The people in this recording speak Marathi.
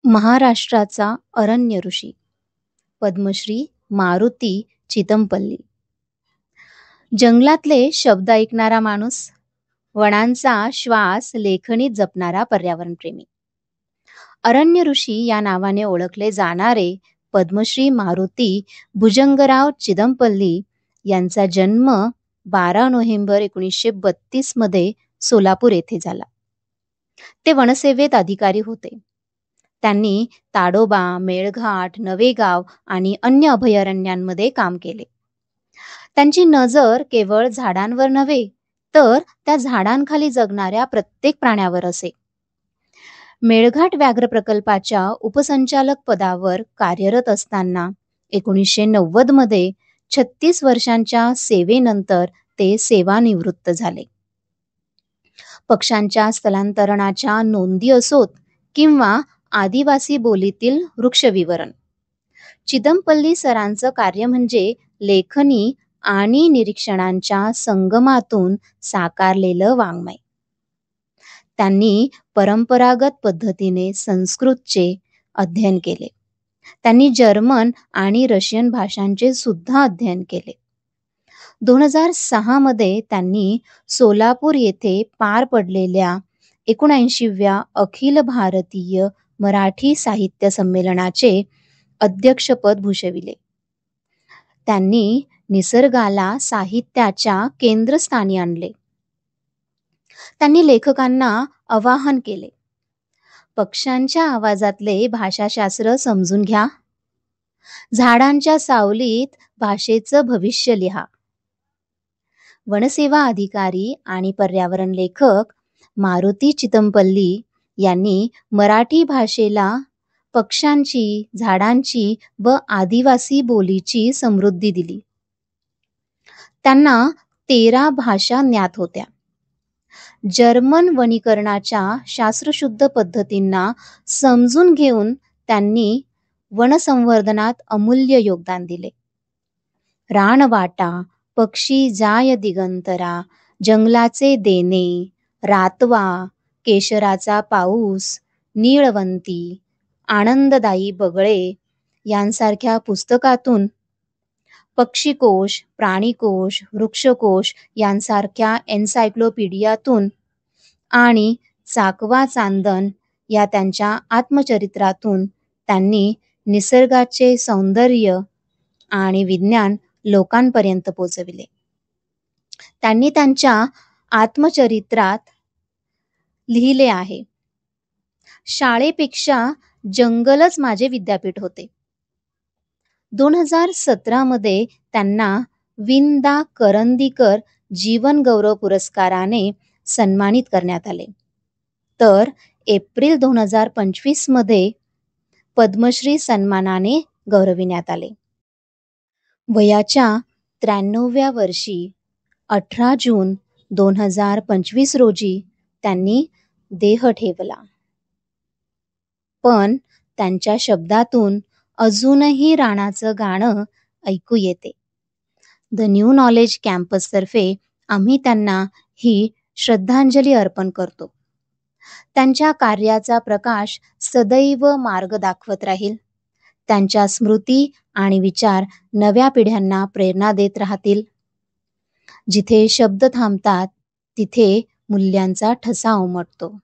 महाराष्ट्राचा अरण्य ऋषी पद्मश्री मारुती चितमपल्ली. जंगलातले शब्द ऐकणारा माणूस, वनांचा श्वास लेखणीत जपणारा पर्यावरणप्रेमी. अरण्य ऋषी या नावाने ओळखले जाणारे पद्मश्री मारुती भुजंगराव चिदमपल्ली यांचा जन्म 12 नोव्हेंबर 1932 मध्ये सोलापूर येथे झाला. ते वनसेवेत अधिकारी होते. त्यांनी ताडोबा, मेळघाट, नवेगाव आणि अन्य अभयारण्यांमध्ये काम केले. त्यांची नजर केवळ झाडांवर नव्हे, तर त्या झाडांखाली जगणाऱ्या प्रत्येक प्राण्यावर असे. मेळघाट व्याघ्र प्रकल्पाच्या उपसंचालक पदावर कार्यरत असताना 1990 मध्ये 36 वर्षांच्या सेवेनंतर ते सेवानिवृत्त झाले. पक्ष्यांच्या स्थलांतरणाच्या नोंदी असोत किंवा आदिवासी बोलीतील वृक्षविवरण, चिदमपल्ली सरांचं कार्य म्हणजे लेखनी आणि निरीक्षणांच्या संगमातून साकारलेलं वाङ्मय. त्यांनी परंपरागत पद्धतीने संस्कृतचे अध्ययन केले. त्यांनी जर्मन आणि रशियन भाषांचे सुद्धा अध्ययन केले. 2006 मध्ये त्यांनी सोलापूर येथे पार पडलेल्या 79व्या अखिल भारतीय मराठी साहित्य संमेलनाचे अध्यक्षपद भूषविले. त्यांनी निसर्गाला साहित्याच्या केंद्रस्थानी आणले. त्यांनी लेखकांना आवाहन केले, पक्ष्यांच्या आवाजातले भाषाशास्त्र समजून घ्या, झाडांच्या सावलीत भाषेचं भविष्य लिहा. वनसेवा अधिकारी आणि पर्यावरण लेखक मारुती चितमपल्ली यांनी मराठी भाषेला पक्ष्यांची, झाडांची व आदिवासी बोलीची समृद्धी दिली. त्यांना 13 भाषा ज्ञात होत्या. जर्मन वनीकरणाच्या शास्त्रशुद्ध पद्धतींना समजून घेऊन त्यांनी वनसंवर्धनात अमूल्य योगदान दिले. रानवाटा, पक्षी जाय दिगंतरा, जंगलाचे देणे, रातवा, केशराचा पाऊस, नीळवंती, आनंददायी बगळे यांसारख्या पुस्तकातून, पक्षीकोश, प्राणीकोश, वृक्षकोश यांसारख्या एन्सायक्लोपीडियातून आणि चाकवा चांदण या त्यांच्या आत्मचरित्रातून त्यांनी निसर्गाचे सौंदर्य आणि विज्ञान लोकांपर्यंत पोचविले. त्यांनी त्यांच्या आत्मचरित्रात लिहिले आहे, शाळेपेक्षा जंगलच माझे विद्यापीठ होते. 2017 मध्ये त्यांना वि.दा. करंदीकर जीवन गौरव पुरस्काराने सन्मानित करण्यात आले. तर एप्रिल 2025 मध्ये पद्मश्री सन्मानाने गौरविण्यात आले. वयाच्या 93व्या वर्षी 18 जून 2025 रोजी त्यांनी देह ठेवला. पण त्यांच्या शब्दातून अजूनही राणाचं गाणं ऐकू येते. द न्यू नॉलेज कॅम्पसतर्फे आम्ही त्यांना ही श्रद्धांजली अर्पण करतो. त्यांच्या कार्याचा प्रकाश सदैव मार्ग दाखवत राहील. त्यांच्या स्मृती आणि विचार नव्या पिढ्यांना प्रेरणा देत राहतील. जिथे शब्द थांबतात, तिथे मूल्यांचा ठसा उमटतो.